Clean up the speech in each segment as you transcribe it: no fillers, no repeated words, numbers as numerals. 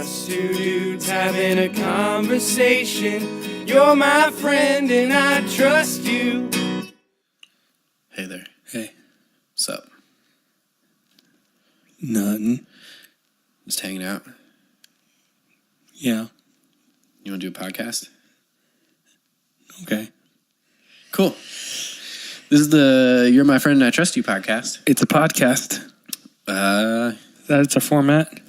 Just two dudes having a conversation. You're my friend and I trust you. Hey there. Hey. What's up? Nothing. Just hanging out. Yeah. You want to do a podcast? Okay. Cool. This is the You're My Friend and I Trust You podcast. It's a podcast. That's a format.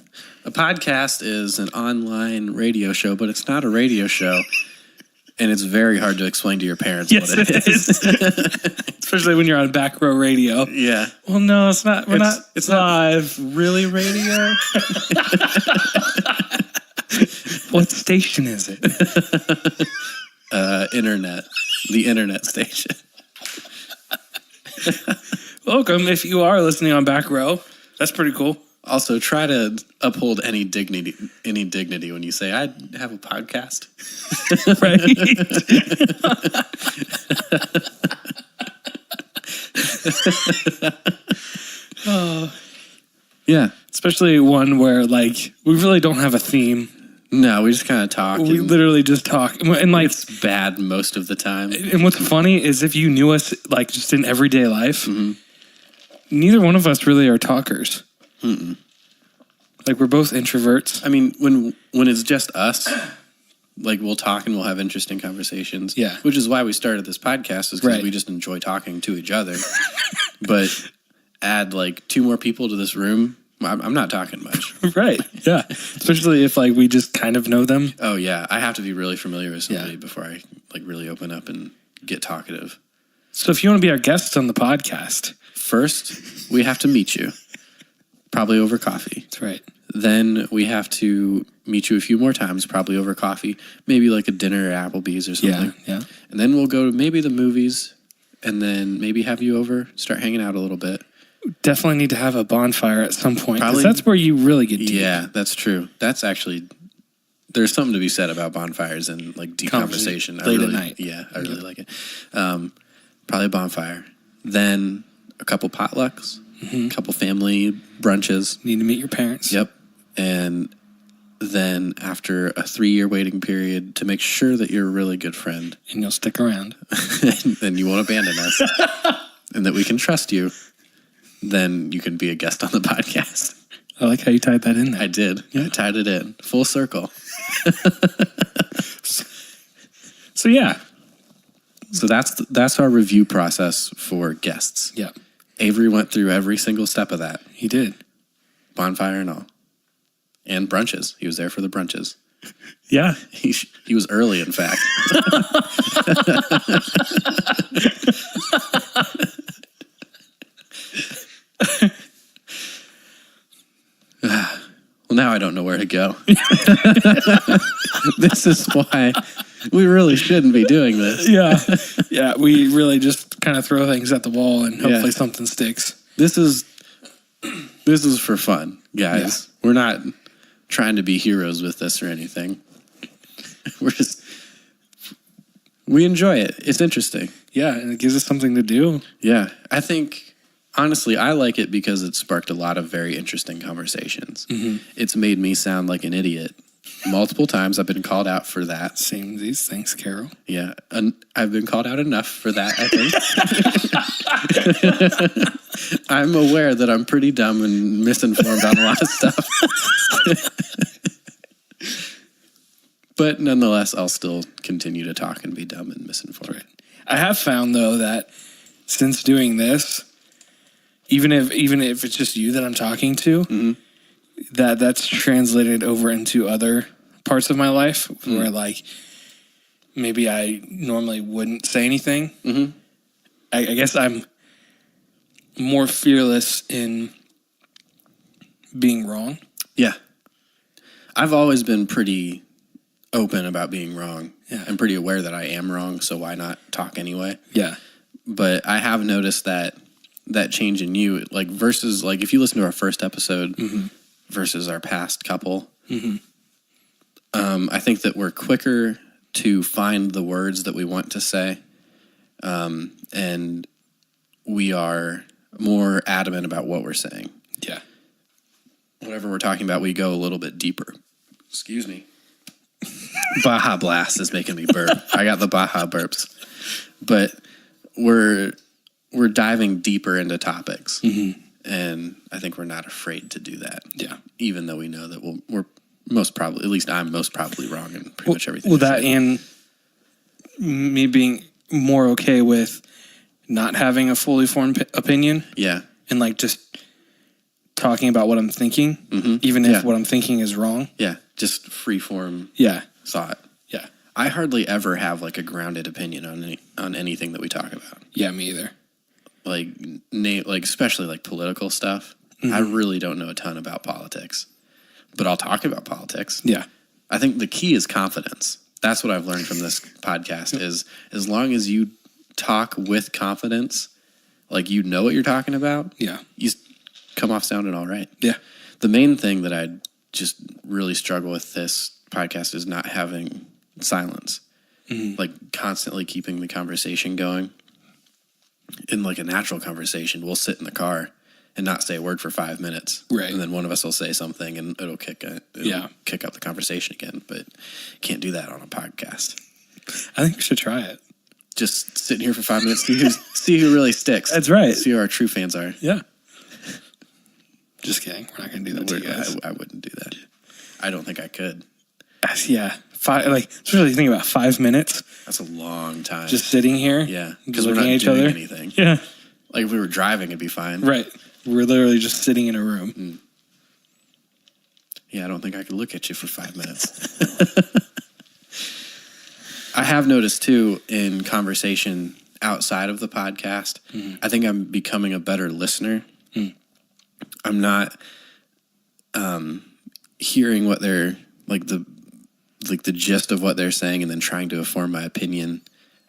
A podcast is an online radio show, but it's not a radio show. And it's very hard to explain to your parents what it is. Especially when you're on back row radio. Yeah. Well, no, it's not. It's live. Not really radio? What station is it? Internet. The internet station. Welcome if you are listening on back row. That's pretty cool. Also, try to uphold any dignity when you say, I have a podcast. Right? Oh. Yeah. Especially one where, like, we really don't have a theme. No, we just kind of talk. We literally just talk. And like, it's bad most of the time. And what's funny is if you knew us, like, just in everyday life, neither one of us really are talkers. Mm-mm. Like, we're both introverts. I mean, when it's just us, like, we'll talk and we'll have interesting conversations. Yeah. Which is why we started this podcast, is because we just enjoy talking to each other. But add, like, 2 more people to this room, I'm not talking much. Right, yeah. Especially if, like, we just kind of know them. Oh, yeah. I have to be really familiar with somebody before I, like, really open up and get talkative. So if you want to be our guest on the podcast. First, we have to meet you. Probably over coffee. That's right. Then we have to meet you a few more times, probably over coffee. Maybe like a dinner at Applebee's or something. Yeah. And then we'll go to maybe the movies, and then maybe have you over, start hanging out a little bit. Definitely need to have a bonfire at some point. Probably, that's where you really get deep. Yeah, that's true. That's actually, there's something to be said about bonfires and like deep conversation. Late at night. Yeah, I really like it. Probably a bonfire. Then a couple potlucks, a couple family brunches. Need to meet your parents. Yep. And then after a 3-year waiting period to make sure that you're a really good friend. And you'll stick around. And you won't abandon us. And that we can trust you. Then you can be a guest on the podcast. I like how you tied that in there. I did. Yeah. I tied it in. Full circle. So yeah. So that's our review process for guests. Yeah. Avery went through every single step of that. He did. Bonfire and all. And brunches. He was there for the brunches. Yeah. He was early, in fact. Well, now I don't know where to go. This is why we really shouldn't be doing this. Yeah. Yeah, we really just kind of throw things at the wall and hopefully something sticks. This is for fun, guys. Yeah. We're not trying to be heroes with this or anything. We enjoy it. It's interesting. Yeah, and it gives us something to do. Yeah, I think, honestly, I like it because it sparked a lot of very interesting conversations. Mm-hmm. It's made me sound like an idiot. Multiple times I've been called out for that. Same these things, Carol. Yeah, and I've been called out enough for that, I think. I'm aware that I'm pretty dumb and misinformed on a lot of stuff. But nonetheless, I'll still continue to talk and be dumb and misinformed. Right. I have found, though, that since doing this, even if it's just you that I'm talking to, that's translated over into other parts of my life where, like, maybe I normally wouldn't say anything. I guess I'm more fearless in being wrong. Yeah. I've always been pretty open about being wrong. Yeah. I'm pretty aware that I am wrong, so why not talk anyway? Yeah. But I have noticed that change in you, like, versus, like, if you listen to our first episode versus our past couple, I think that we're quicker to find the words that we want to say, and we are more adamant about what we're saying. Yeah. Whatever we're talking about, we go a little bit deeper. Excuse me. Baja Blast is making me burp. I got the Baja burps. But we're diving deeper into topics. Mm-hmm. And I think we're not afraid to do that. Yeah. Even though we know that we're most probably, at least I'm most probably wrong in pretty much everything. Well, that and me being more okay with not having a fully formed opinion. Yeah. And like just talking about what I'm thinking, even if what I'm thinking is wrong. Yeah. Just free form thought. Yeah. I hardly ever have like a grounded opinion on anything that we talk about. Yeah, me either. Like especially like political stuff. I really don't know a ton about politics, but I'll talk about politics. Yeah. I think the key is confidence. That's what I've learned from this podcast is as long as you talk with confidence, like you know what you're talking about, you come off sounding all right. Yeah. The main thing that I just really struggle with this podcast is not having silence, like constantly keeping the conversation going. In like a natural conversation, we'll sit in the car and not say a word for 5 minutes. Right. And then one of us will say something and it'll kick up the conversation again. But can't do that on a podcast. I think we should try it. Just sitting here for 5 minutes, see who really sticks. That's right. See who our true fans are. Yeah. Just kidding. We're not going to do that to you guys. I wouldn't do that. I don't think I could. Yeah. Especially think about 5 minutes. That's a long time. Just sitting here. Yeah. Because we're looking not at each doing other. anything. Yeah. Like if we were driving, it'd be fine. Right. We're literally just sitting in a room. Yeah, I don't think I could look at you for 5 minutes. I have noticed too in conversation outside of the podcast, I think I'm becoming a better listener. I'm not hearing what they're the gist of what they're saying and then trying to form my opinion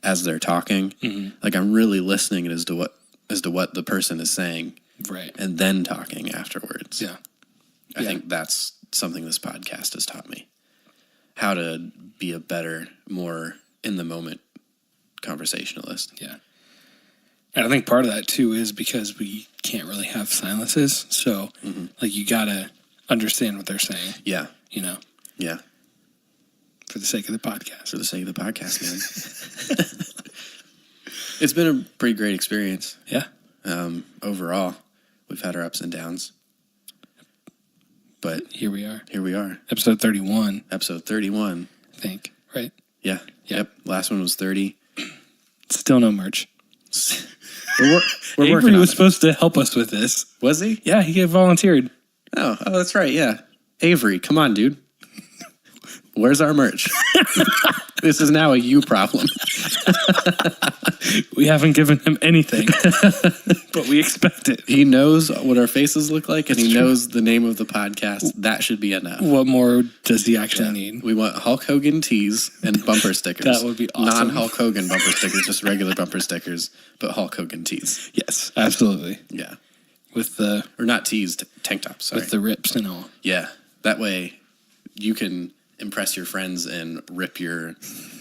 as they're talking. Like I'm really listening as to what the person is saying, right, and then talking afterwards. Yeah, I think that's something this podcast has taught me, how to be a better, more in the moment conversationalist. Yeah, and I think part of that too is because we can't really have silences, so like you gotta understand what they're saying. Yeah, Yeah. For the sake of the podcast. For the sake of the podcast, man. It's been a pretty great experience. Yeah. Overall, we've had our ups and downs. But here we are. Episode 31. Episode 31. I think, right? Yeah. Yep. Last one was 30. Still no merch. We're Avery working on was it. supposed to help us with this. Was he? Yeah, he volunteered. Oh, that's right. Yeah. Avery, come on, dude. Where's our merch? This is now a you problem. We haven't given him anything, but we expect it. He knows what our faces look like, and he knows the name of the podcast. That should be enough. What more does he actually need? We want Hulk Hogan tees and bumper stickers. That would be awesome. Non-Hulk Hogan bumper stickers, just regular bumper stickers, but Hulk Hogan tees. Yes, absolutely. Yeah. With the... Or not tees, tank tops, sorry. With the rips and all. Yeah. That way you can impress your friends and rip your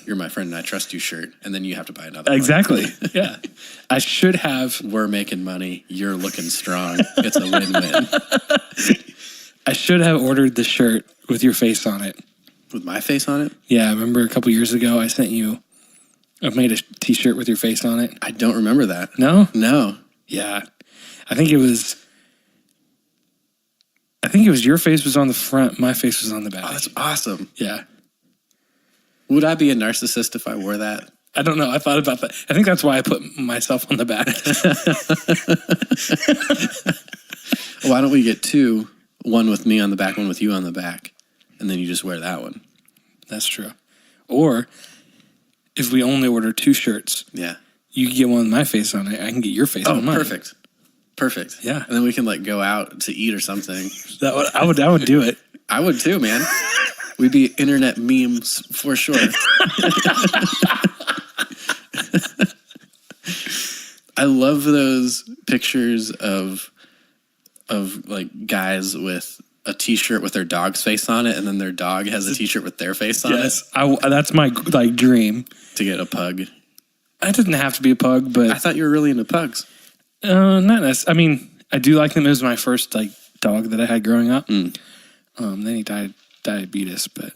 "You're my friend and I trust you" shirt, and then you have to buy another Exactly. one. Yeah. I should have... We're making money. You're looking strong. It's a win-win. I should have ordered the shirt with your face on it. With my face on it? Yeah, I remember a couple years ago I sent you... I made a t-shirt with your face on it. I don't remember that. No? No. Yeah. I think it was your face was on the front, my face was on the back. Oh, that's awesome. Yeah. Would I be a narcissist if I wore that? I don't know. I thought about that. I think that's why I put myself on the back. Why don't we get two? One with me on the back, one with you on the back. And then you just wear that one. That's true. Or if we only order 2 shirts, yeah, you can get one with my face on it. I can get your face on mine. Perfect. Yeah. And then we can like go out to eat or something. I would do it. I would too, man. We'd be internet memes for sure. I love those pictures of like guys with a t-shirt with their dog's face on it, and then their dog has a t-shirt with their face on it. Yes, that's my like dream. To get a pug. It doesn't have to be a pug, but I thought you were really into pugs. Not necessarily. I mean, I do like them. It was my first like dog that I had growing up. Then he died diabetes, but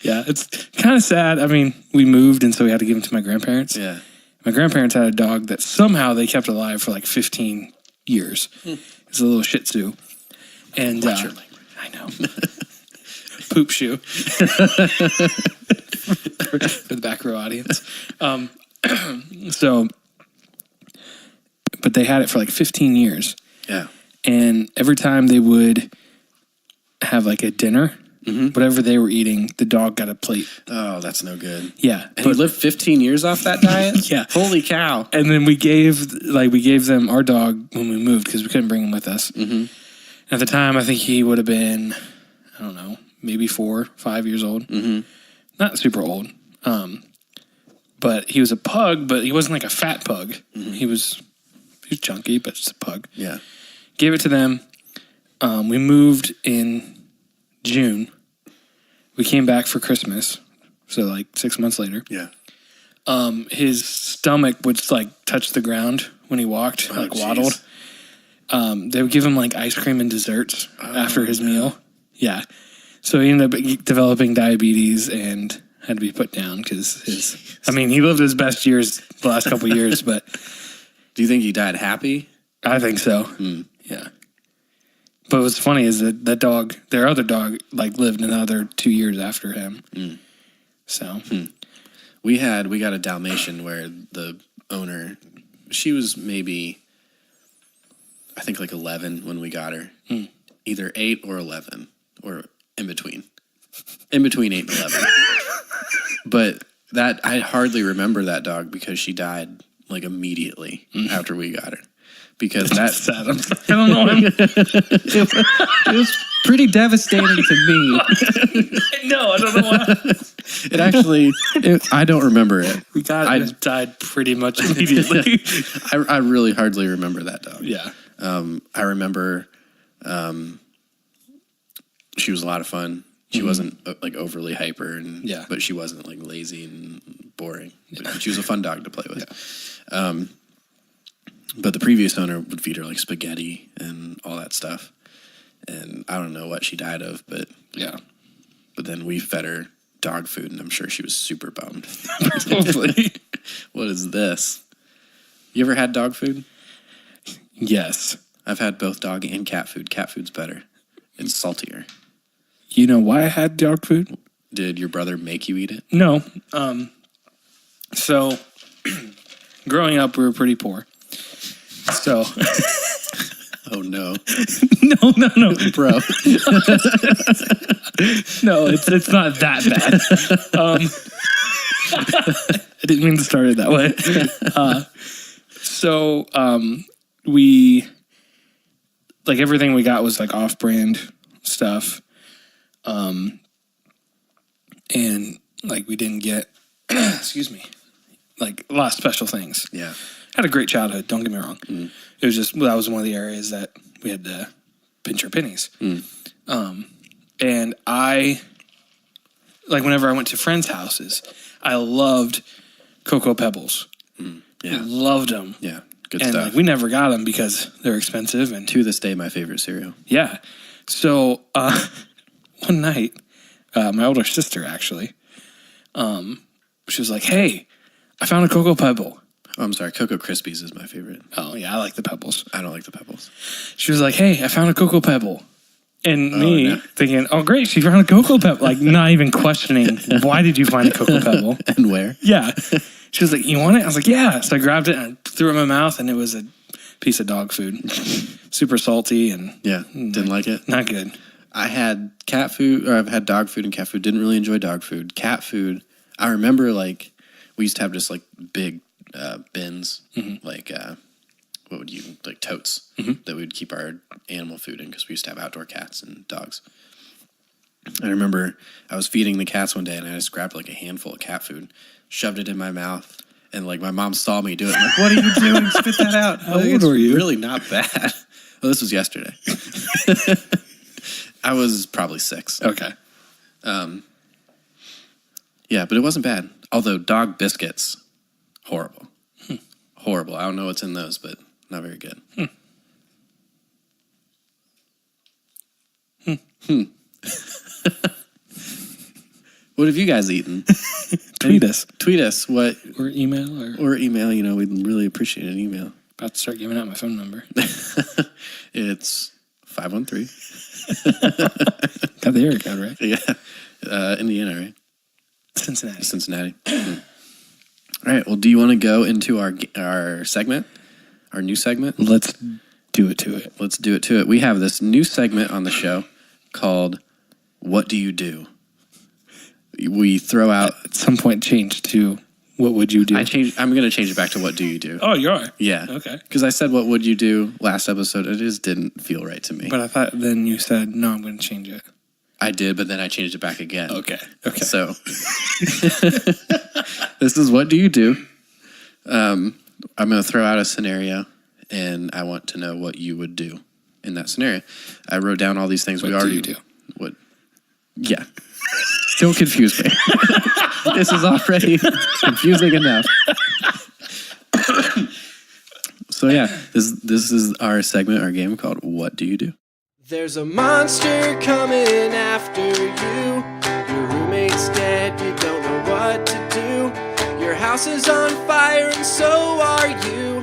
yeah, it's kind of sad. I mean, we moved, and so we had to give him to my grandparents. Yeah. My grandparents had a dog that somehow they kept alive for like 15 years. It's a little Shih Tzu. And Watch your language. I know. Poop shoe. for the back row audience. So, but they had it for like 15 years. Yeah. And every time they would have like a dinner, whatever they were eating, the dog got a plate. Oh, that's no good. Yeah. And he lived 15 years off that diet? Yeah. Holy cow. And then we gave them our dog when we moved because we couldn't bring him with us. Mm-hmm. At the time, I think he would have been, I don't know, maybe 4, 5 years old. Mm-hmm. Not super old. But he was a pug, but he wasn't like a fat pug. Mm-hmm. He was chunky, but just a pug. Yeah. Gave it to them. We moved in June. We came back for Christmas. So like 6 months later. Yeah. His stomach would like touch the ground when he walked, waddled. They would give him like ice cream and desserts after his meal. Yeah. So he ended up developing diabetes and had to be put down because he lived his best years the last couple of years, but. Do you think he died happy? I think so. Yeah. But what's funny is that dog, their other dog, like lived another 2 years after him. So. We got a Dalmatian where the owner, she was maybe, I think like 11 when we got her. Either 8 or 11 or in between. In between 8 and 11. But I hardly remember that dog because she died like immediately after we got her. Because that's sad. I don't know him. It was pretty devastating to me. No, I don't know why. It actually, I don't remember it. I died pretty much immediately. I really hardly remember that dog. Yeah. I remember she was a lot of fun. She wasn't like overly hyper, but she wasn't like lazy and boring. But she was a fun dog to play with. Yeah. But the previous owner would feed her like spaghetti and all that stuff. And I don't know what she died of, but yeah. But then we fed her dog food, and I'm sure she was super bummed. Probably. What is this? You ever had dog food? Yes. I've had both dog and cat food. Cat food's better. It's saltier. You know why I had dog food? Did your brother make you eat it? No. So, growing up, we were pretty poor. So. Oh, no. No. Bro. No, it's not that bad. I didn't mean to start it that way. We, like, everything we got was, like, off-brand stuff. And, like, we didn't get, excuse me, like, a lot of special things. Yeah. Had a great childhood, don't get me wrong. It was just, that was one of the areas that we had to pinch our pennies. And I, like, whenever I went to friends' houses, I loved Cocoa Pebbles. Yeah. I loved them. Yeah, good and stuff. Like, we never got them because they're expensive. And to this day, my favorite cereal. Yeah. So, one night, my older sister, actually, she was like, hey, I found a Cocoa Pebble. Oh, I'm sorry. Cocoa Krispies is my favorite. Oh, yeah, I like the Pebbles. I don't like the Pebbles. She was like, hey, I found a Cocoa Pebble. And thinking, oh, great, she found a Cocoa Pebble. Like, not even questioning, why did you find a Cocoa Pebble? And where? Yeah. She was like, you want it? I was like, yeah. So I grabbed it and threw it in my mouth, and it was a piece of dog food. Super salty and... Yeah, didn't like it? Not good. I had cat food, or I've had dog food and cat food. Didn't really enjoy dog food. Cat food, I remember, like, we used to have just, like, big bins, like, what would you, like, totes, that we'd keep our animal food in, because we used to have outdoor cats and dogs. I remember I was feeding the cats one day, and I just grabbed, like, a handful of cat food, shoved it in my mouth, and, like, my mom saw me do it. I'm like, what are you doing? Spit that out. How old were you? Really not bad. Well, this was yesterday. I was probably 6. Okay. Yeah, but it wasn't bad. Although dog biscuits, horrible. Horrible. I don't know what's in those, but not very good. What have you guys eaten? Tweet us. Tweet us what Or email. or email. We'd really appreciate an email. About to start giving out my phone number. It's 513. Got the area code, right? Yeah. Indiana, right? Cincinnati. All right. Well, do you want to go into our segment? Our new segment? Let's do it to it. Let's do it to it. We have this new segment on the show called What Do You Do? We throw out... At some point change to what would you do? I'm going to change it back to what do you do? Oh, you are? Yeah. Okay. Because I said what would you do last episode. It just didn't feel right to me. But I thought then you said, no, I'm going to change it. I did, but then I changed it back again. Okay. So this is what do you do? I'm going to throw out a scenario, and I want to know what you would do in that scenario. I wrote down all these things What we already do you do? What? Yeah. Don't confuse me. This is already confusing enough. So yeah, this is our segment, our game called What Do You Do? There's a monster coming after you. Your roommate's dead, you don't know what to do. Your house is on fire and so are you.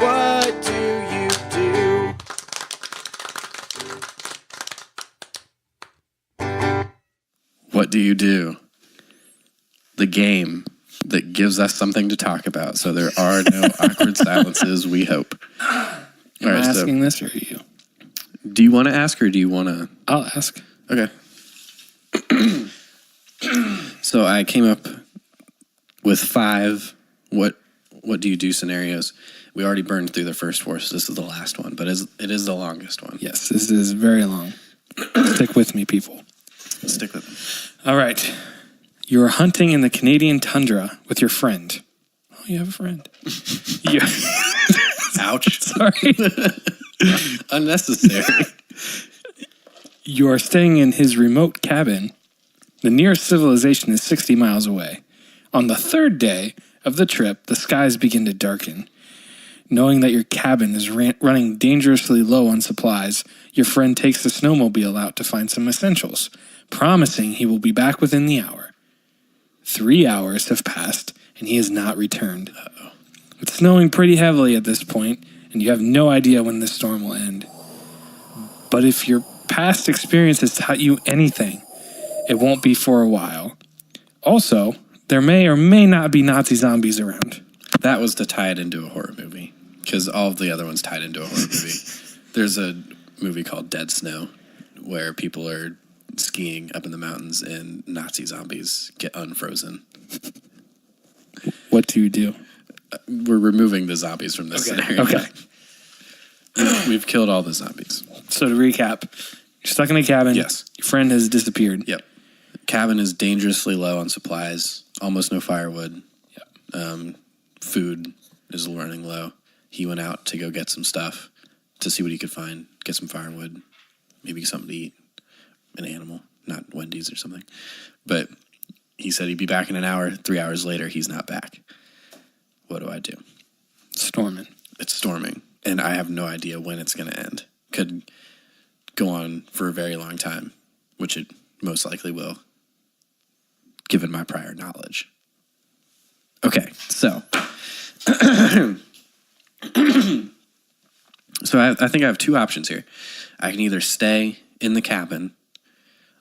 What do you do? What do you do? The game that gives us something to talk about, so there are no awkward silences, we hope. Am I asking this or are you? Do you want to ask or do you want to? I'll ask. Okay. So I came up with 5 what do you do scenarios. We already burned through the first 4, so this is the last one, but it is the longest one. Yes, this is very long. Stick with me, people. Stick with it. All right. You are hunting in the Canadian tundra with your friend. Oh, you have a friend. You- Ouch. Sorry. Unnecessary. You are staying in his remote cabin. The nearest civilization is 60 miles away. On the 3rd day of the trip, the skies begin to darken. Knowing that your cabin is running dangerously low on supplies, your friend takes the snowmobile out to find some essentials, promising he will be back within the hour. 3 hours have passed, and he has not returned. It's snowing pretty heavily at this point, and you have no idea when this storm will end. But if your past experience has taught you anything, it won't be for a while. Also, there may or may not be Nazi zombies around. That was to tie it into a horror movie, because all of the other ones tied into a horror movie. There's a movie called Dead Snow, where people are skiing up in the mountains and Nazi zombies get unfrozen. What do you do? We're removing the zombies from this scenario. Okay. We've killed all the zombies. So to recap, you're stuck in a cabin. Yes. Your friend has disappeared. Yep. Cabin is dangerously low on supplies. Almost no firewood. Yep. Food is running low. He went out to go get some stuff to see what he could find. Get some firewood. Maybe something to eat. An animal. Not Wendy's or something. But he said he'd be back in an hour. 3 hours later, he's not back. What do I do? Storming. It's storming. And I have no idea when it's going to end. Could go on for a very long time, which it most likely will, given my prior knowledge. Okay, so. So I think I have 2 options here. I can either stay in the cabin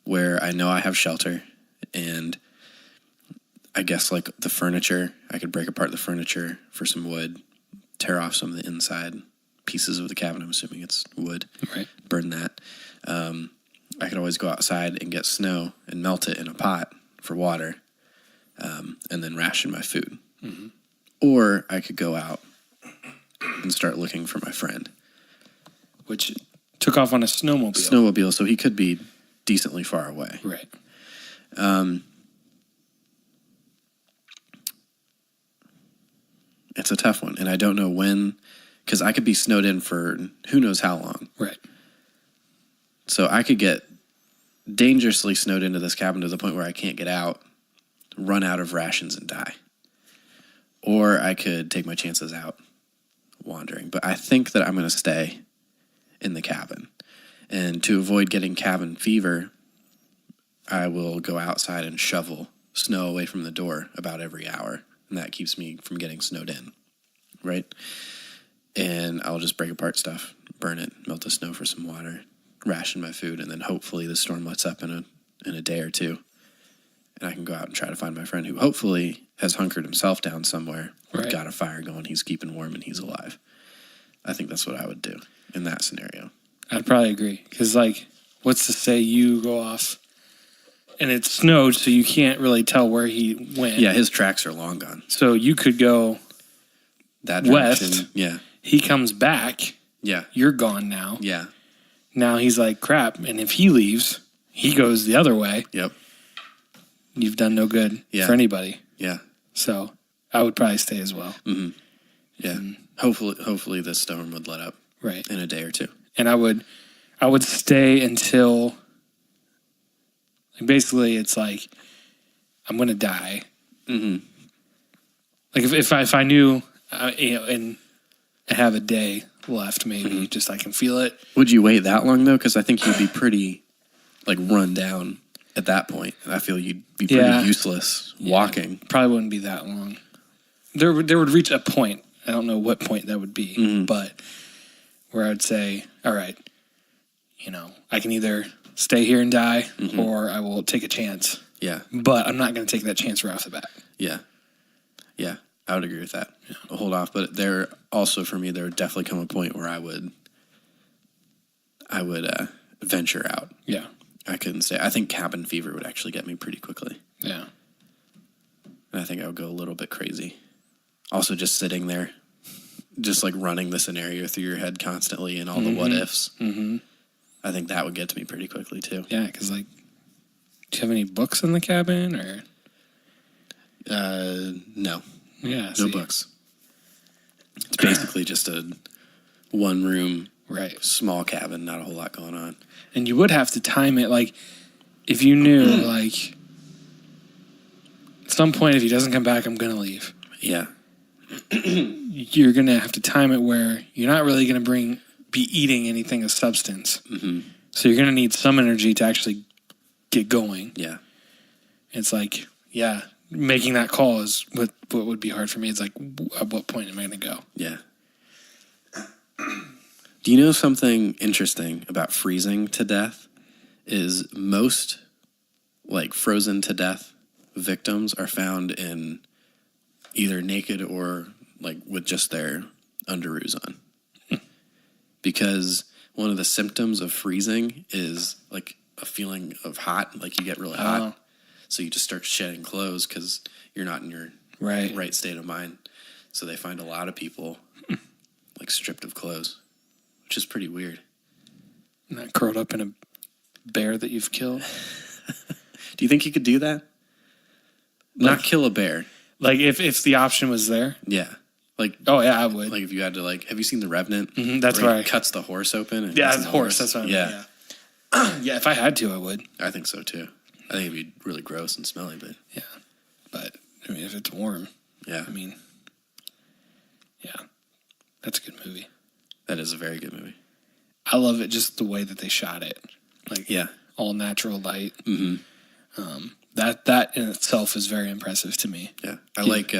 where I know I have shelter and I guess like the furniture, I could break apart the furniture for some wood, tear off some of the inside pieces of the cabin. I'm assuming it's wood. Right. Burn that. I could always go outside and get snow and melt it in a pot for water, and then ration my food. Mm-hmm. Or I could go out and start looking for my friend. Which took off on a snowmobile. Snowmobile, so he could be decently far away. Right. It's a tough one, and I don't know when, because I could be snowed in for who knows how long. Right. So I could get dangerously snowed into this cabin to the point where I can't get out, run out of rations, and die. Or I could take my chances out wandering. But I think that I'm going to stay in the cabin. And to avoid getting cabin fever, I will go outside and shovel snow away from the door about every hour. And that keeps me from getting snowed in, right? And I'll just break apart stuff, burn it, melt the snow for some water, ration my food, and then hopefully the storm lets up in a day or two. And I can go out and try to find my friend who hopefully has hunkered himself down somewhere, Right. got a fire going, he's keeping warm, and he's alive. I think that's what I would do in that scenario. I'd probably agree. Because, like, what's to say you go off and it snowed, so you can't really tell where he went. Yeah, his tracks are long gone. So you could go That west. direction, yeah. He comes back. Yeah. You're gone now. Yeah. Now he's like, crap. And if he leaves, he goes the other way. Yep. You've done no good Yeah. for anybody. Yeah. So I would probably stay as well. Mm-hmm. Yeah. Hopefully this storm would let up Right. in a day or two. And I would stay until, like, basically it's like I'm gonna die. Mm-hmm. Like if I knew, and I have a day left, maybe just I can feel it. Would you wait that long though? Because I think you'd be pretty like run down at that point. I feel you'd be pretty useless walking. Probably wouldn't be that long. There would reach a point. I don't know what point that would be, but where I'd say, all right, I can either stay here and die, or I will take a chance. Yeah. But I'm not going to take that chance right off the bat. Yeah. Yeah. I would agree with that. Yeah. I'll hold off. But there would definitely come a point where I would venture out. Yeah. I couldn't stay. I think cabin fever would actually get me pretty quickly. Yeah. And I think I would go a little bit crazy. Also, just sitting there, just like running the scenario through your head constantly and all the what ifs. Mm-hmm. I think that would get to me pretty quickly too. Yeah, because like, do you have any books in the cabin or? No. Yeah. No books. It's basically just a one room, right, small cabin, not a whole lot going on. And you would have to time it, like, if you knew, like, at some point, if he doesn't come back, I'm going to leave. Yeah. You're going to have to time it where you're not really going to be eating anything of substance. Mm-hmm. So you're going to need some energy to actually get going. Yeah. It's like, yeah, making that call is what would be hard for me. It's like, at what point am I going to go? Yeah. Do you know something interesting about freezing to death? Is most, like, frozen to death victims are found in either naked or, like, with just their underoos on. Because one of the symptoms of freezing is, like, a feeling of hot, like you get really hot. So you just start shedding clothes because you're not in your right state of mind. So they find a lot of people, like, stripped of clothes, which is pretty weird. Not curled up in a bear that you've killed. Do you think you could do that? Not kill a bear. Like, if the option was there? Yeah. Like, oh, yeah, I would. Like, if you had to, like, have you seen The Revenant? Mm-hmm, that's where right. He cuts the horse open. And yeah, the horse. That's what I mean. Yeah. Yeah, if I had to, I would. I think so, too. I think it'd be really gross and smelly, but... Yeah. But, I mean, if it's warm. Yeah. I mean, yeah. That's a good movie. That is a very good movie. I love it, just the way that they shot it. Like, yeah. All natural light. Mm-hmm. That in itself is very impressive to me. Yeah. I like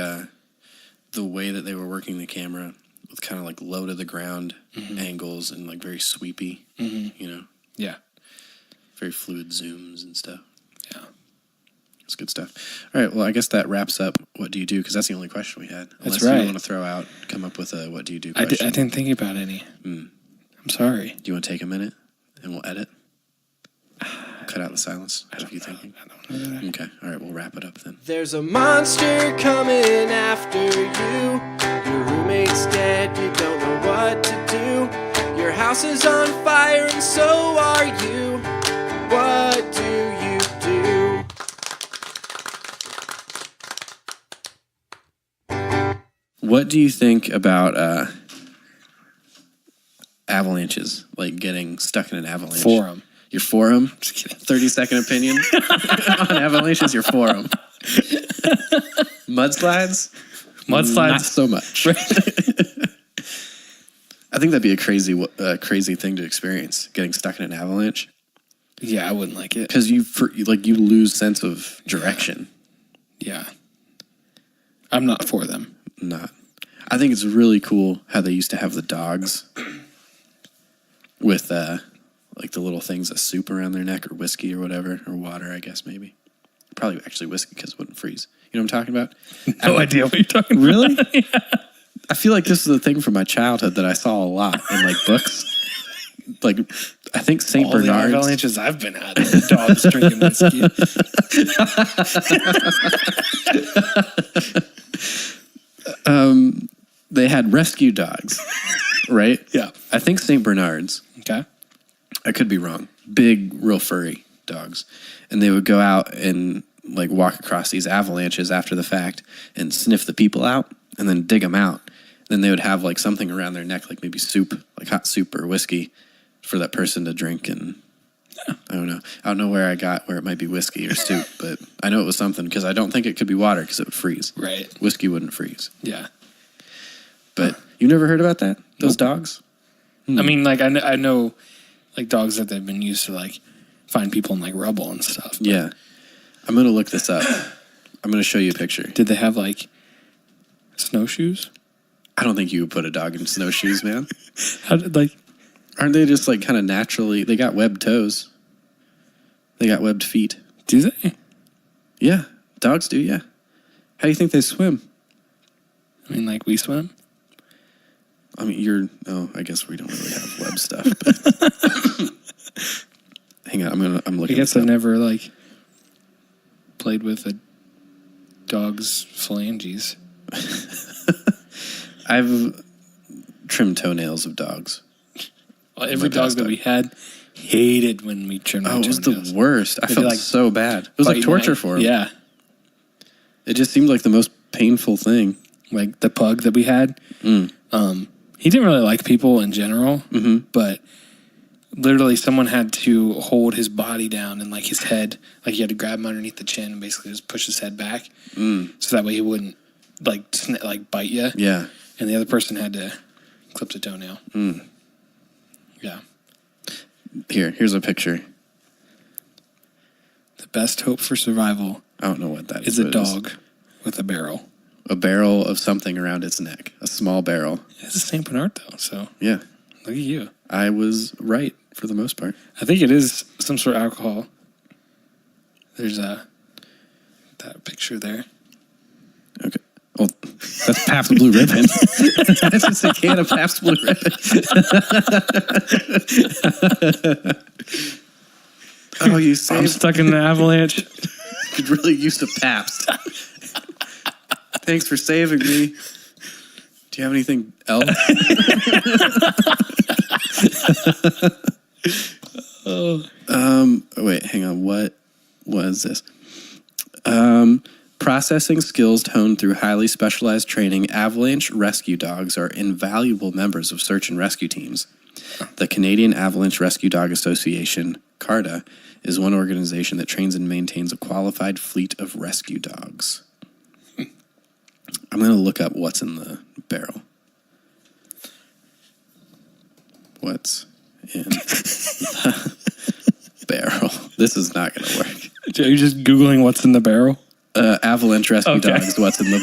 the way that they were working the camera with kind of like low to the ground angles and like very sweepy, you know? Yeah. Very fluid zooms and stuff. Yeah. It's good stuff. All right. Well, I guess that wraps up what do you do? Because that's the only question we had. That's Unless right. you want to come up with a what do you do question. I didn't think about any. I'm sorry. Do you want to take a minute and we'll edit? Cut out the silence. What are you thinking? I don't know. Okay. All right. We'll wrap it up then. There's a monster coming after you. Your roommate's dead, you don't know what to do. Your house is on fire and so are you. What do you do? What do you think about avalanches? Like getting stuck in an avalanche? For 'em. You're for 'em? Just kidding. 30-second opinion on avalanches. You're for 'em. Mudslides? Mudslides. Not so much. I I think that'd be a crazy thing to experience, getting stuck in an avalanche. Yeah, I wouldn't like it. Because you lose sense of direction. Yeah. I'm not for them. Not. I think it's really cool how they used to have the dogs with like the little things of soup around their neck or whiskey or whatever, or water, I guess maybe. Probably actually whiskey because it wouldn't freeze. You know what I'm talking about? No idea what you're talking about. Really? Yeah. I feel like this is a thing from my childhood that I saw a lot in like books. Like, I think St. All Bernard's. the avalanches I've been at, dogs drinking whiskey. They had rescue dogs, right? Yeah. I think St. Bernard's. Okay. I could be wrong. Big, real furry dogs. And they would go out and like walk across these avalanches after the fact and sniff the people out and then dig them out. Then they would have like something around their neck, like maybe soup, like hot soup or whiskey for that person to drink. And I don't know. I don't know where it might be whiskey or soup, but I know it was something because I don't think it could be water because it would freeze. Right. Whiskey wouldn't freeze. Yeah. But you never heard about that? Those dogs? I mean, like, I know, like, dogs that they've been used to, like, find people in, like, rubble and stuff. Yeah. I'm going to look this up. I'm going to show you a picture. Did they have, like, snowshoes? I don't think you would put a dog in snowshoes, man. How did, like... Aren't they just, like, kind of naturally... They got webbed toes. They got webbed feet. Do they? Yeah. Dogs do, yeah. How do you think they swim? I mean, like, we swim? I mean, I guess we don't really have web stuff. But hang on, I'm looking. I guess I've never like played with a dog's phalanges. I've trimmed toenails of dogs. Well, every dog that we had hated when we trimmed. Oh, it was the worst. I felt like so bad. It was like torture for him. Yeah, it just seemed like the most painful thing. Like the pug that we had. He didn't really like people in general, but literally someone had to hold his body down and like his head, like you had to grab him underneath the chin and basically just push his head back, so that way he wouldn't like bite you. Yeah, and the other person had to clip the toenail. Yeah. Here's a picture. The best hope for survival. I don't know what that is. A dog with a barrel. A barrel of something around its neck. A small barrel. It's a St. Bernard, though, so... Yeah. Look at you. I was right, for the most part. I think it is some sort of alcohol. There's that picture there. Okay. Well, that's Pabst Blue Ribbon. That's just a can of Pabst Blue Ribbon. Oh, you saved... I'm stuck in an avalanche. Could really use a Pabst. Thanks for saving me. Do you have anything else? Wait, hang on. What was this? Processing skills honed through highly specialized training, avalanche rescue dogs are invaluable members of search and rescue teams. The Canadian Avalanche Rescue Dog Association, CARDA, is one organization that trains and maintains a qualified fleet of rescue dogs. I'm going to look up what's in the barrel. What's in the barrel? This is not going to work. Are you just Googling what's in the barrel? Avalanche rescue dogs, what's in the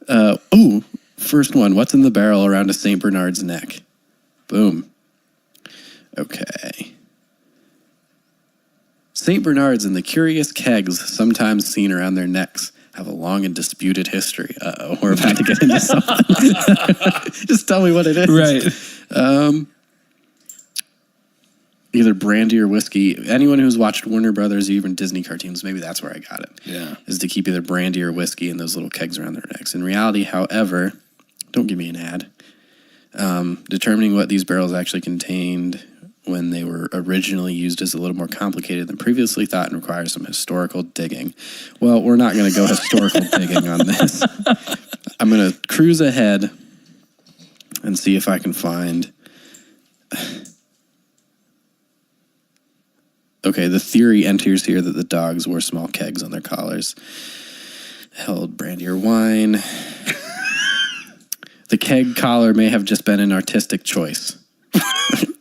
barrel? First one. What's in the barrel around a St. Bernard's neck? Boom. Okay. St. Bernards and the curious kegs sometimes seen around their necks have a long and disputed history. Uh-oh, we're about to get into something. Just tell me what it is. Right. Either brandy or whiskey. Anyone who's watched Warner Brothers or even Disney cartoons, maybe that's where I got it. Yeah. Is to keep either brandy or whiskey in those little kegs around their necks. In reality, however, don't give me an ad. Determining what these barrels actually contained when they were originally used is a little more complicated than previously thought and requires some historical digging. Well, we're not going to go historical digging on this. I'm going to cruise ahead and see if I can find... Okay, the theory enters here that the dogs wore small kegs on their collars, held brandy or wine. The keg collar may have just been an artistic choice.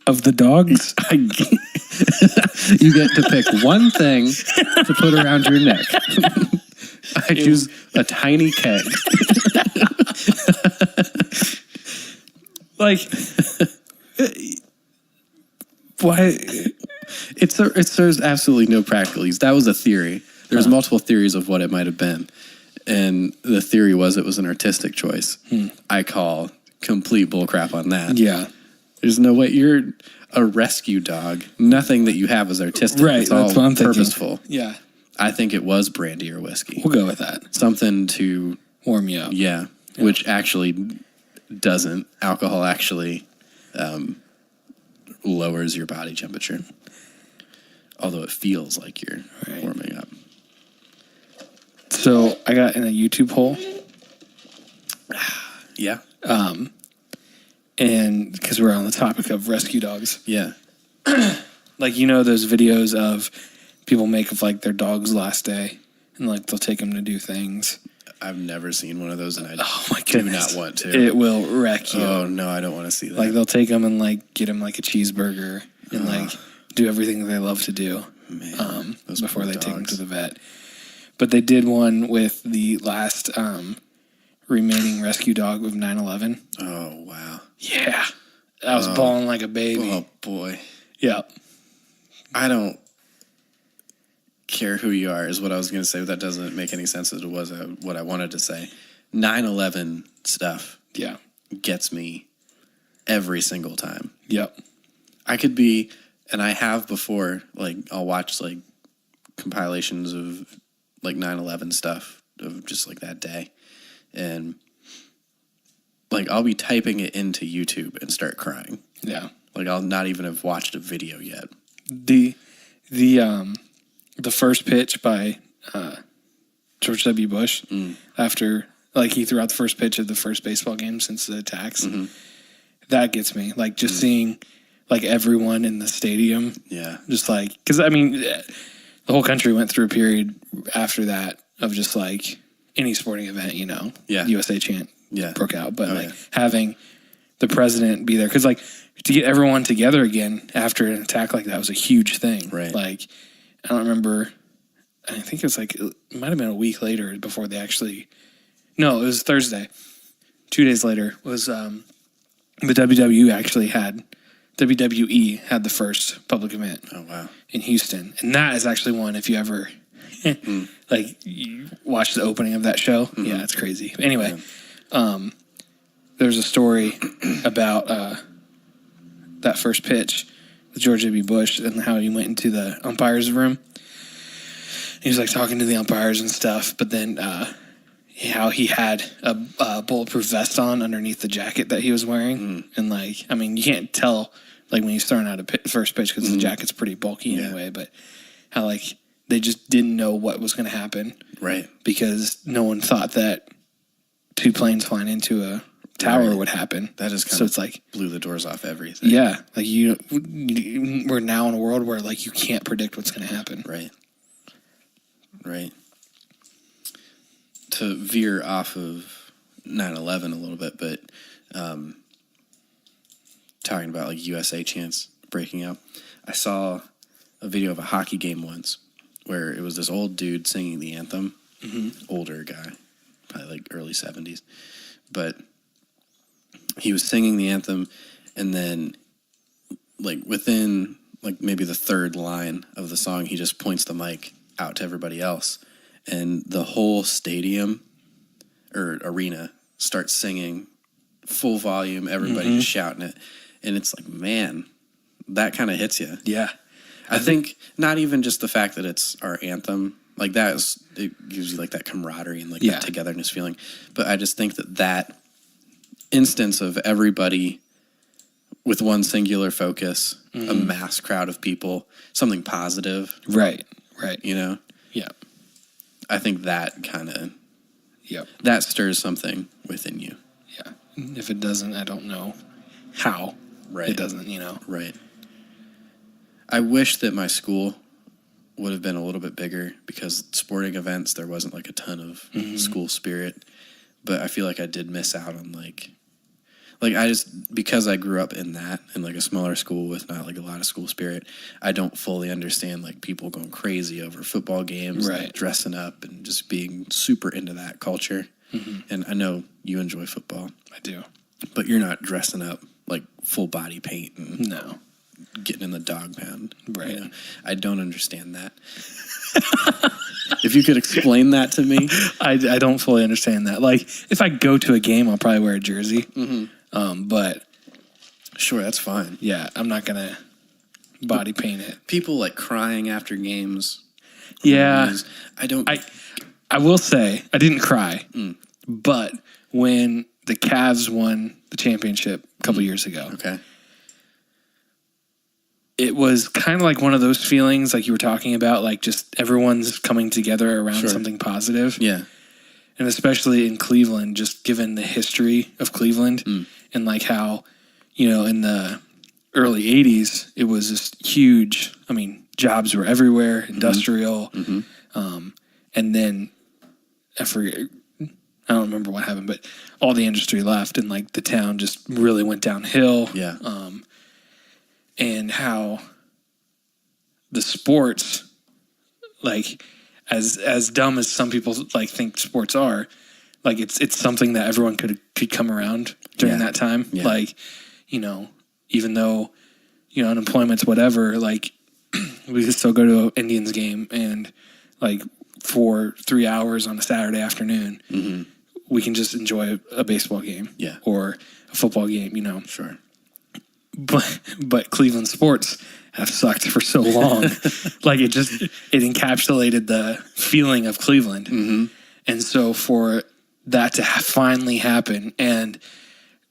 Of the dogs? You get to pick one thing to put around your neck. I choose a tiny keg. Like, why? It serves absolutely no practical use. That was a theory. There's multiple theories of what it might have been. And the theory was it was an artistic choice. I call complete bullcrap on that. Yeah. There's no way. You're a rescue dog. Nothing that you have is artistic. Right, It's all that's what I'm thinking. purposeful. Yeah. I think it was brandy or whiskey. We'll go with that. Something to, Warm you up. yeah, which actually doesn't. Alcohol actually lowers your body temperature. Although it feels like you're warming up. So I got in a YouTube hole. Yeah. And because we're on the topic of rescue dogs. Yeah. Like, you know, those videos of people make of like their dog's last day and like they'll take them to do things. I've never seen one of those and I my do goodness. not want to. It will wreck you. Oh, no, I don't want to see that. Like they'll take them and like get them like a cheeseburger and like do everything they love to do those before poor they take them dogs. to the vet. But they did one with the last remaining rescue dog of 9/11. Oh, wow. Yeah. I was bawling like a baby. Oh, boy. Yeah. I don't care who you are is what I was going to say, but that doesn't make any sense as it was what I wanted to say. 9/11 stuff Yeah. gets me every single time. Yep. I could be, and I have before, like, I'll watch, like, compilations of, like, 9/11 stuff of just, like, that day. And, like, I'll be typing it into YouTube and start crying. Yeah. Like, I'll not even have watched a video yet. The first pitch by George W. Bush after, like, he threw out the first pitch of the first baseball game since the attacks. That gets me. Like, just seeing, like, everyone in the stadium. Yeah. Just, like, because, I mean, the whole country went through a period after that of just, like, any sporting event, you know. Yeah. USA chant broke out. But, having the president be there. Because, like, to get everyone together again after an attack like that was a huge thing. Right. Like, I don't remember. I think it was like, it might have been a week later before they actually. No, it was Thursday. 2 days later was the WWE had the first public event. Oh, wow. In Houston. And that is actually one, if you ever like you watch the opening of that show. Yeah, it's crazy. Anyway, there's a story about that first pitch with George W. Bush and how he went into the umpire's room. He was like talking to the umpires and stuff, but then how he had a bulletproof vest on underneath the jacket that he was wearing. And like, I mean, you can't tell like when he's throwing out a first pitch because the jacket's pretty bulky anyway, but how like they just didn't know what was going to happen. Right. Because no one thought that two planes flying into a tower would happen. That just kind so of it's like blew the doors off everything. Yeah, like we're now in a world where like you can't predict what's going to happen. Right. Right. To veer off of 9/11 a little bit, but talking about like USA chants breaking out, I saw a video of a hockey game once where it was this old dude singing the anthem, older guy, probably like early 70s, but he was singing the anthem, and then like within like maybe the third line of the song, he just points the mic out to everybody else, and the whole stadium or arena starts singing full volume, everybody just shouting it, and it's like, man, that kind of hits you. Yeah. I think not even just the fact that it's our anthem, like it gives you like that camaraderie and like that togetherness feeling. But I just think that instance of everybody with one singular focus, a mass crowd of people, something positive. Right. You know? Yeah. I think that kind of, Yep. that stirs something within you. Yeah. If it doesn't, I don't know how. Right. It doesn't, you know. Right. I wish that my school would have been a little bit bigger because sporting events, there wasn't like a ton of school spirit. But I feel like I did miss out on like Like because I grew up in like a smaller school with not like a lot of school spirit, I don't fully understand like people going crazy over football games, Right. like dressing up and just being super into that culture. Mm-hmm. And I know you enjoy football. I do. But you're not dressing up like full body paint and No. getting in the dog pound. Right. You know? I don't understand that. If you could explain that to me. I don't fully understand that. Like, if I go to a game, I'll probably wear a jersey. Mm-hmm. But Sure, that's fine. yeah, I'm not going to body paint it. People like crying after games. Yeah. I will say, I didn't cry. But when the Cavs won the championship a couple years ago, Okay. it was kind of like one of those feelings like you were talking about, like just everyone's coming together around something positive. Yeah. And especially in Cleveland, just given the history of Cleveland and like how, in the early 80s, it was this huge, jobs were everywhere, industrial. And then I don't remember what happened, but all the industry left and like the town just really went downhill. Yeah. And how the sports, like as dumb as some people like think sports are, like it's something that everyone could come around during that time. Yeah. Like, even though, unemployment's whatever, like we could still go to an Indians game and like for 3 hours on a Saturday afternoon, we can just enjoy a baseball game or a football game, Sure. But Cleveland sports have sucked for so long. Like it encapsulated the feeling of Cleveland. And so for that to finally happen and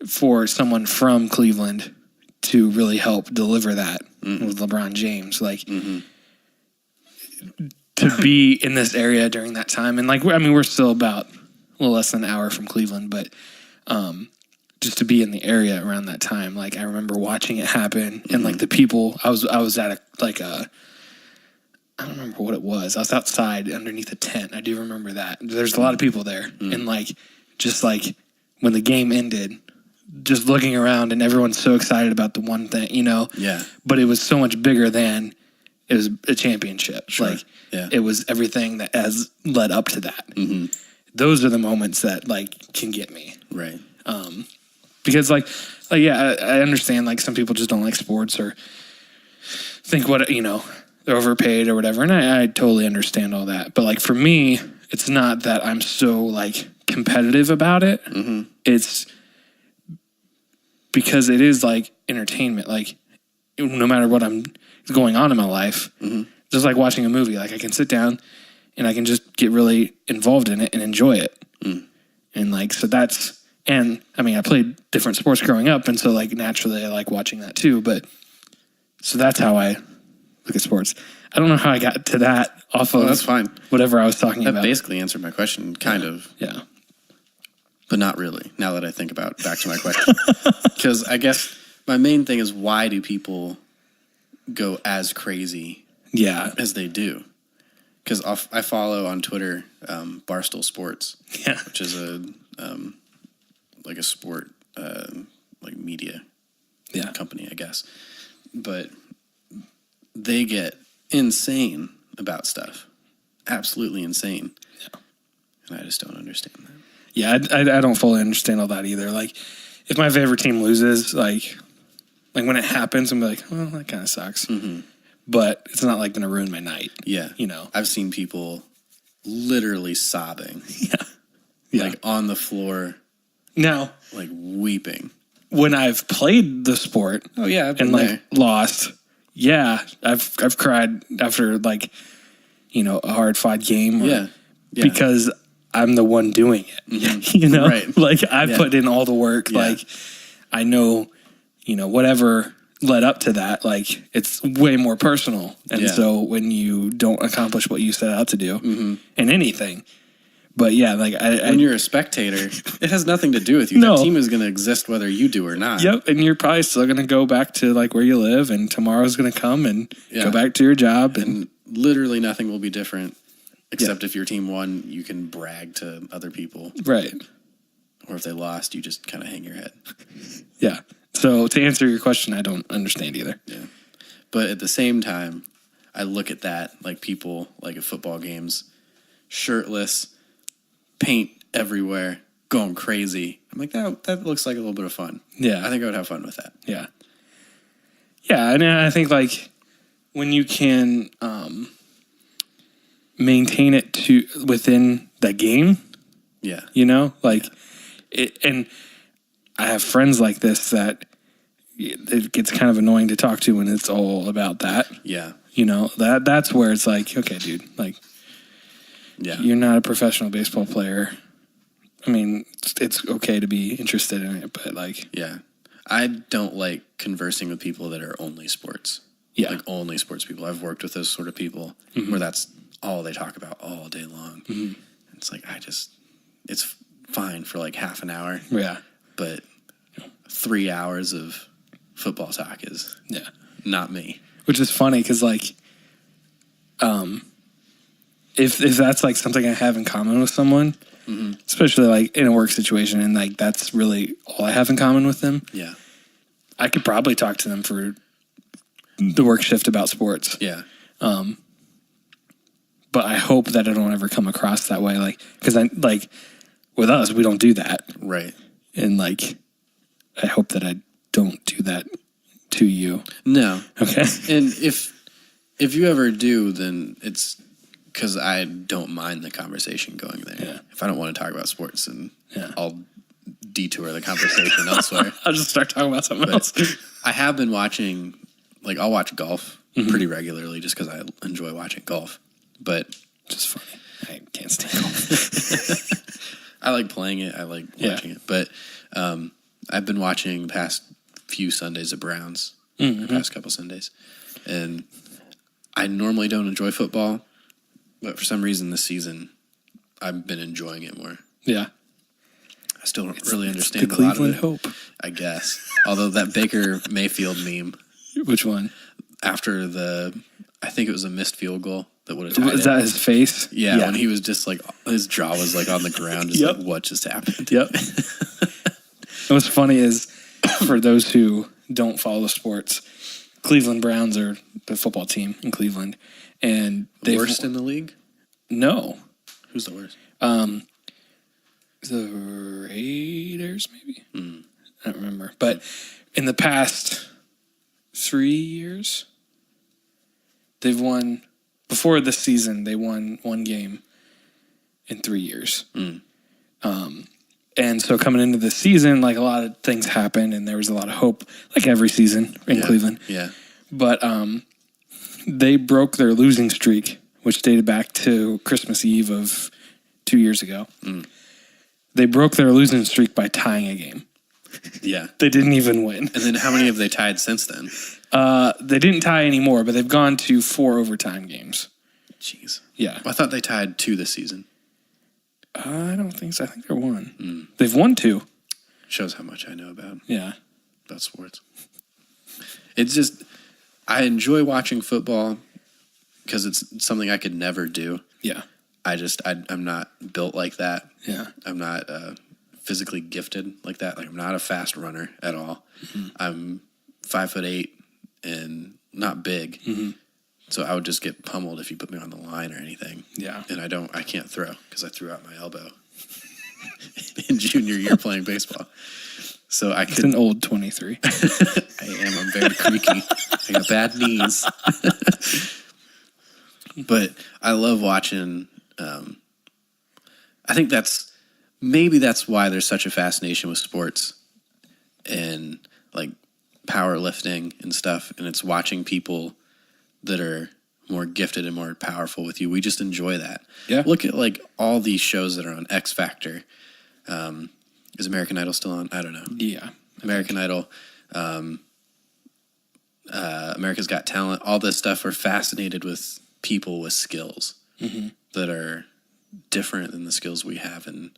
for someone from Cleveland to really help deliver that with LeBron James, like to be in this area during that time. And like, we're still about a little less than an hour from Cleveland, but just to be in the area around that time, like I remember watching it happen, and like the people, I was at I don't remember what it was. I was outside underneath a tent. I do remember that. There's a lot of people there, and like just like when the game ended, just looking around, and everyone's so excited about the one thing, Yeah. But it was so much bigger than it was a championship. Sure. Like Yeah. it was everything that has led up to that. Those are the moments that like can get me. Right. Because I understand like some people just don't like sports or think they're overpaid or whatever, and I totally understand all that. But like for me, it's not that I'm so like competitive about it. It's because it is like entertainment. Like no matter what I'm going on in my life, just like watching a movie, like I can sit down and I can just get really involved in it and enjoy it. And like so that's. And I played different sports growing up, and so like naturally I like watching that too. But so that's how I look at sports. I don't know how I got to that off of that's fine. Whatever I was talking That about. basically answered my question, kind of. Yeah. But not really, now that I think about back to my question. Because I guess my main thing is, why do people go as crazy as they do? Because I follow on Twitter Barstool Sports, which is a sport like media company, I guess. But they get insane about stuff, absolutely insane. Yeah. And I just don't understand that. Yeah, I don't fully understand all that either. Like, if my favorite team loses, like when it happens, I'm like, well, that kind of sucks. But it's not like going to ruin my night. Yeah. I've seen people literally sobbing. Yeah. Like on the floor. Now, like weeping. When I've played the sport, and like lost, I've cried after like a hard fought game, because I'm the one doing it, right. Like I put in all the work, like I know, whatever led up to that, like it's way more personal, and so when you don't accomplish what you set out to do in anything. But when you're a spectator, it has nothing to do with you. No. That team is going to exist whether you do or not. Yep, and you're probably still going to go back to like where you live, and tomorrow's going to come and go back to your job, and literally nothing will be different, except if your team won, you can brag to other people, right? or if they lost, you just kind of hang your head. Yeah. So to answer your question, I don't understand either. Yeah. But at the same time, I look at that, like people, like at football games, shirtless, paint everywhere, going crazy. I'm like, that looks like a little bit of fun. Yeah. I think I would have fun with that. Yeah. Yeah, and I think like when you can maintain it to within the game, Yeah. you know, like it, and I have friends like this that it gets kind of annoying to talk to when it's all about that. Yeah. You know, that's where it's like, okay, dude, like, Yeah. you're not a professional baseball player. I mean, it's okay to be interested in it, but like, Yeah. I don't like conversing with people that are only sports. yeah, Like only sports people. I've worked with those sort of people where that's all they talk about all day long. It's like, it's fine for like half an hour, yeah, but 3 hours of football talk is yeah. not me. Which is funny because like, if that's like something I have in common with someone, especially like in a work situation, and like that's really all I have in common with them, Yeah. I could probably talk to them for the work shift about sports. Yeah. But I hope that I don't ever come across that way, like because I like with us we don't do that, Right. and like I hope that I don't do that to you. No. Okay. And if you ever do, then it's because I don't mind the conversation going there. Yeah. If I don't want to talk about sports, then Yeah. I'll detour the conversation elsewhere. I'll just start talking about something else. I have been watching, like, I'll watch golf pretty regularly just because I enjoy watching golf. But Just funny. I can't stand golf. I like playing it. I like watching it. But I've been watching the past few Sundays of Browns, the past couple Sundays. And I normally don't enjoy football, but for some reason this season, I've been enjoying it more. Yeah. I still don't really understand The a lot of Cleveland it, Hope. I guess. Although that Baker Mayfield meme Which one? after I think it was a missed field goal that would have tied Is it. that his face? Yeah, when he was just like, his jaw was like on the ground, just Yep. like, what just happened? Yep. What's funny is, for those who don't follow sports, Cleveland Browns are the football team in Cleveland, and they Worst in the league? No, Who's the worst? the Raiders maybe. I don't remember, but in the past 3 years, they've won. Before this season, they won one game in 3 years. And so coming into the season, like a lot of things happened, and there was a lot of hope, like every season in Cleveland. Yeah. But they broke their losing streak, which dated back to Christmas Eve of 2 years ago. They broke their losing streak by tying a game. Yeah. They didn't even win. And then how many have they tied since then? They didn't tie anymore, but they've gone to 4 overtime games. Jeez. Yeah. I thought they tied 2 this season. I don't think so. I think they're 1. They've won 2. Shows how much I know about Yeah. sports. It's just, I enjoy watching football because it's something I could never do. Yeah. I'm not built like that. Yeah. I'm not physically gifted like that. Like, I'm not a fast runner at all. I'm 5'8" and not big. So I would just get pummeled if you put me on the line or anything. Yeah. And I can't throw because I threw out my elbow in junior year playing baseball. So I It's an old 23. I'm very creaky. I got bad knees. But I love watching. I think that's why there's such a fascination with sports and like powerlifting and stuff. And it's watching people that are more gifted and more powerful with you. We just enjoy that. Yeah. Look at like all these shows that are on X Factor. Is American Idol still on? I don't know. Yeah. American Idol, America's Got Talent, all this stuff. We're fascinated with people with skills that are different than the skills we have and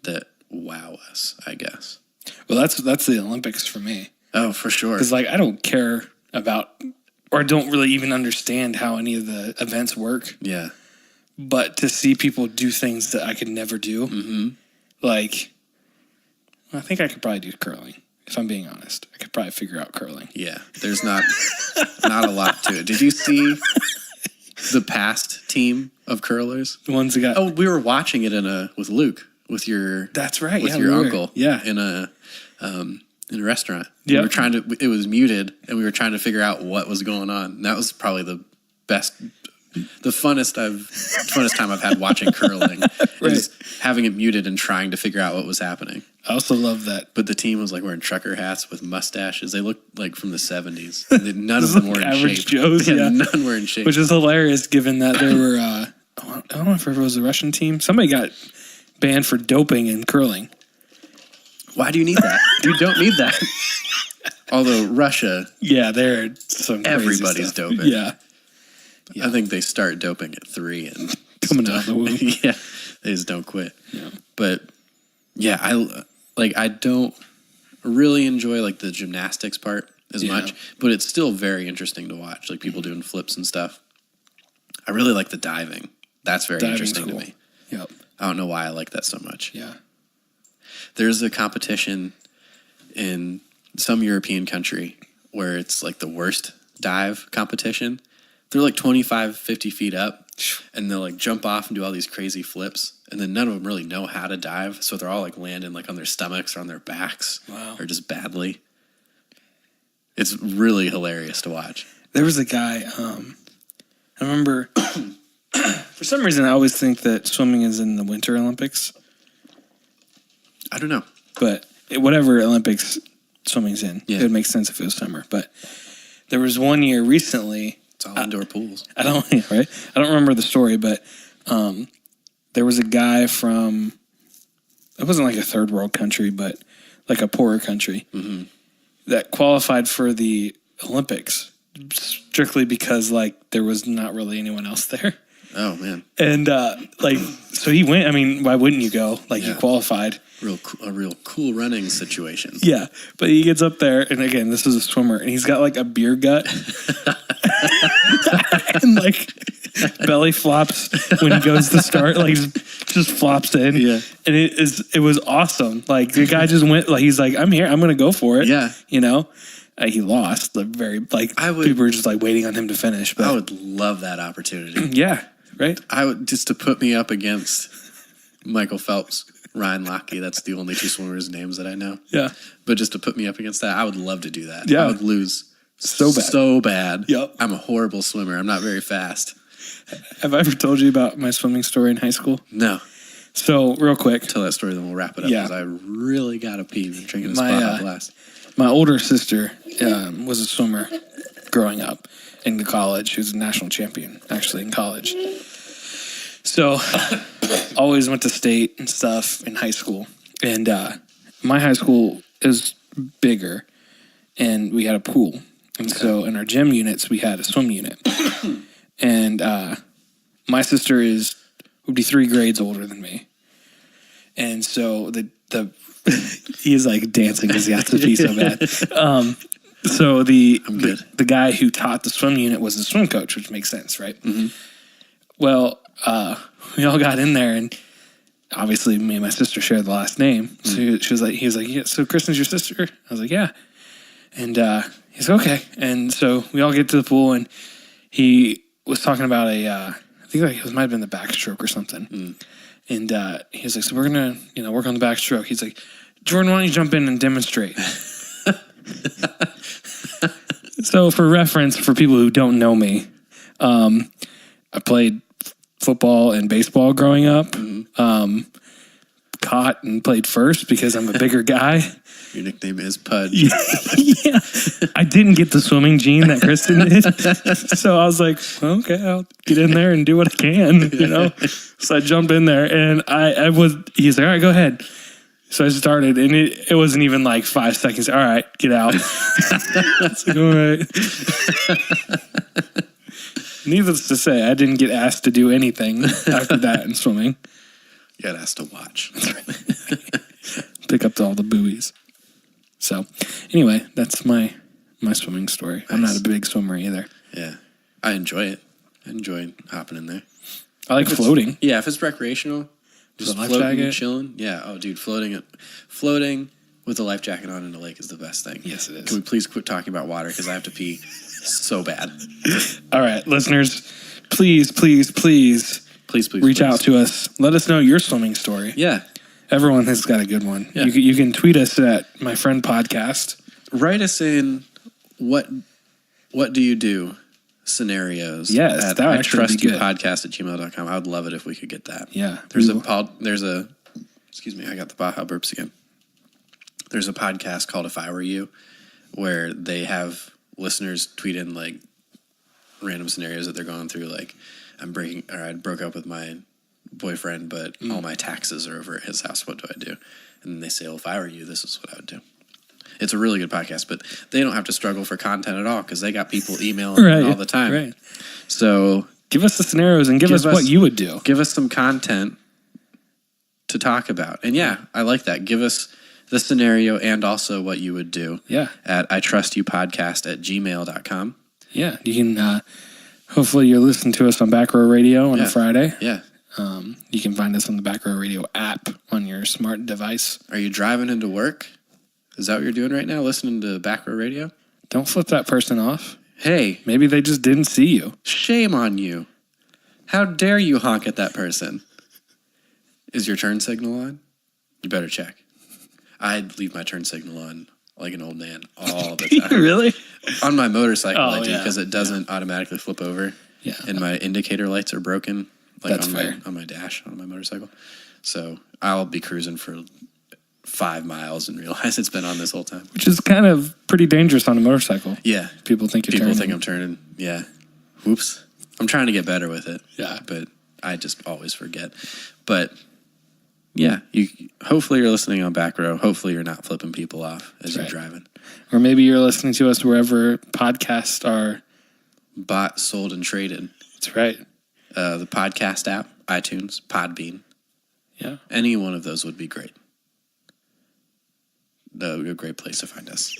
that wow us, I guess. Well, that's the Olympics for me. Oh, for sure. Because like I don't care about, or I don't really even understand how any of the events work. Yeah. But to see people do things that I could never do, like I think I could probably do curling. If I'm being honest, I could probably figure out curling. Yeah, there's not a lot to it. Did you see the past team of curlers? The ones that got. Oh, we were watching it with Luke, with your. That's right. With your uncle. Yeah. In a restaurant. Yeah. We were trying to. It was muted, and we were trying to figure out what was going on. And that was probably the best. The funnest time I've had watching curling. Right. Is having it muted and trying to figure out what was happening. I also love that. But the team was like wearing trucker hats with mustaches. They looked like from the 70s. None of them were in average shape. Joes, yeah. None were in shape. Which is hilarious given that there were, I don't know if it was a Russian team. Somebody got banned for doping in curling. Why do you need that? You don't need that. Although Russia, Yeah, they're some crazy everybody's stuff. doping. Yeah. I think they start doping at 3 and Coming out of the womb. yeah, they just don't quit. Yeah. But yeah, I don't really enjoy like the gymnastics part as much, but it's still very interesting to watch. Like people doing flips and stuff. I really like the diving. That's very interesting to me. Yep. I don't know why I like that so much. Yeah. There's a competition in some European country where it's like the worst dive competition. They're like 25, 50 feet up, and they'll like jump off and do all these crazy flips, and then none of them really know how to dive, so they're all like landing like on their stomachs or on their backs, or just badly. It's really hilarious to watch. There was a guy, I remember, for some reason I always think that swimming is in the Winter Olympics, I don't know. but whatever Olympics swimming's in, Yeah. it would make sense if it was summer. But there was one year recently, It's all indoor pools. I don't right. I don't remember the story, but there was a guy from. It wasn't like a third world country, but like a poorer country that qualified for the Olympics strictly because like there was not really anyone else there, Oh man, and like so he went. I mean, why wouldn't you go? Like he qualified. a real cool running situation. Yeah, but he gets up there, and again, this is a swimmer, and he's got like a beer gut, and like belly flops when he goes to start, like just flops in. Yeah, and it was awesome. Like the guy just went, like he's like, I'm here, I'm gonna go for it. Yeah, you know, he lost. Like people were just like waiting on him to finish. But I would love that opportunity. yeah, right. I would just to put me up against Michael Phelps. Ryan Lochte, that's the only two swimmers' names that I know. Yeah. But just to put me up against that, I would love to do that. Yeah. I would lose so bad. So bad. Yep. I'm a horrible swimmer. I'm not very fast. Have I ever told you about my swimming story in high school? No. So, real quick. Tell that story, then we'll wrap it up. Yeah. Because I really got to pee. I'm drinking a spot up last. My older sister was a swimmer growing up in college. She was a national champion, actually, in college. So, always went to state and stuff in high school. And my high school is bigger, and we had a pool. And so, in our gym units, we had a swim unit. And my sister would be 3 grades older than me. And so, he's like dancing because he has to pee so bad. So, the guy who taught the swim unit was the swim coach, which makes sense, right? Mm-hmm. Well, we all got in there, and obviously me and my sister shared the last name. So he was like, yeah, so Kristen's your sister? I was like, yeah. And he's like, okay. And so we all get to the pool, and he was talking about I think like it might have been the backstroke or something. And he was like, so we're going to, work on the backstroke. He's like, Jordan, why don't you jump in and demonstrate? So for reference, for people who don't know me, I played football and baseball growing up. Caught and played first because I'm a bigger guy. Your nickname is Pudge. Yeah. I didn't get the swimming gene that Kristen did. So I was like, well, okay, I'll get in there and do what I can, So I jumped in there, and he's like, all right, go ahead. So I started, and it wasn't even like 5 seconds. All right, get out. It's like, all right. Needless to say, I didn't get asked to do anything after that in swimming. You got asked to watch. Pick up all the buoys. So, anyway, that's my swimming story. Nice. I'm not a big swimmer either. Yeah, I enjoy it. I enjoy hopping in there. I like floating. Yeah, if it's recreational, just floating and chilling. Yeah. Oh, dude, floating with a life jacket on in a lake is the best thing. Yes, it is. Can we please quit talking about water because I have to pee so bad. All right, listeners, please reach out to us. Let us know your swimming story. Yeah. Everyone has got a good one. Yeah. You can tweet us at My Friend Podcast. Write us in what do you do scenarios. Yes, at that would I actually trust be you good. podcast at gmail.com. I would love it if we could get that. Yeah. There's a excuse me, I got the Baja burps again. There's a podcast called If I Were You where they have listeners tweet in like random scenarios that they're going through, like I broke up with my boyfriend, but all my taxes are over at his house. What do I do? And then they say, well, if I were you, this is what I would do. It's a really good podcast, but they don't have to struggle for content at all because they got people emailing all the time. Right. So give us the scenarios and give us what you would do. Give us some content to talk about. And yeah, I like that. Give us the scenario and also what you would do. Yeah. At itrustyoupodcast@gmail.com. Yeah. You can, hopefully you're listening to us on Back Row Radio on a Friday. Yeah. You can find us on the Back Row Radio app on your smart device. Are you driving into work? Is that what you're doing right now? Listening to Back Row Radio? Don't flip that person off. Hey. Maybe they just didn't see you. Shame on you. How dare you honk at that person? Is your turn signal on? You better check. I'd leave my turn signal on like an old man all the time. Really? On my motorcycle, I do, yeah. because it doesn't automatically flip over. Yeah. And my indicator lights are broken. Like That's fair. on my dash on my motorcycle. So I'll be cruising for 5 miles and realize it's been on this whole time. Which is kind of pretty dangerous on a motorcycle. Yeah. People think you're People turning. think I'm turning. Yeah. Whoops. I'm trying to get better with it. Yeah. But I just always forget. But yeah, hopefully you're listening on Back Row. Hopefully you're not flipping people off as you're driving. Or maybe you're listening to us wherever podcasts are bought, sold, and traded. That's right. The podcast app, iTunes, Podbean. Yeah. Any one of those would be great. A great place to find us.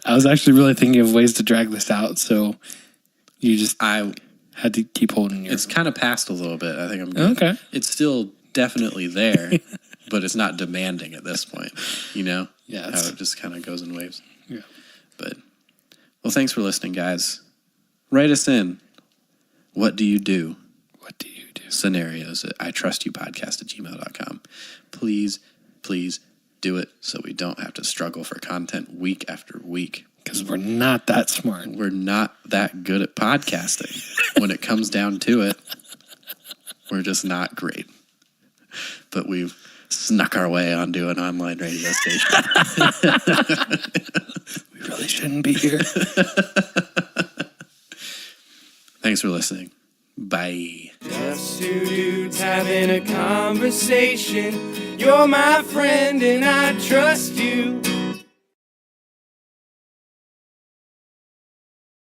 I was actually really thinking of ways to drag this out, so I had to keep holding your... It's kind of passed a little bit. I think I'm good. Okay. It's still definitely there, but it's not demanding at this point, you know? Yeah. How it just kind of goes in waves. Yeah. But, well, thanks for listening, guys. Write us in. What do you do? What do you do? Scenarios at itrustyoupodcast@gmail.com. Please do it so we don't have to struggle for content week after week. Because we're not that smart. We're not that good at podcasting. When it comes down to it, we're just not great. But we've snuck our way onto an online radio station. We really shouldn't be here. Thanks for listening. Bye. Just two dudes having a conversation. You're my friend and I trust you.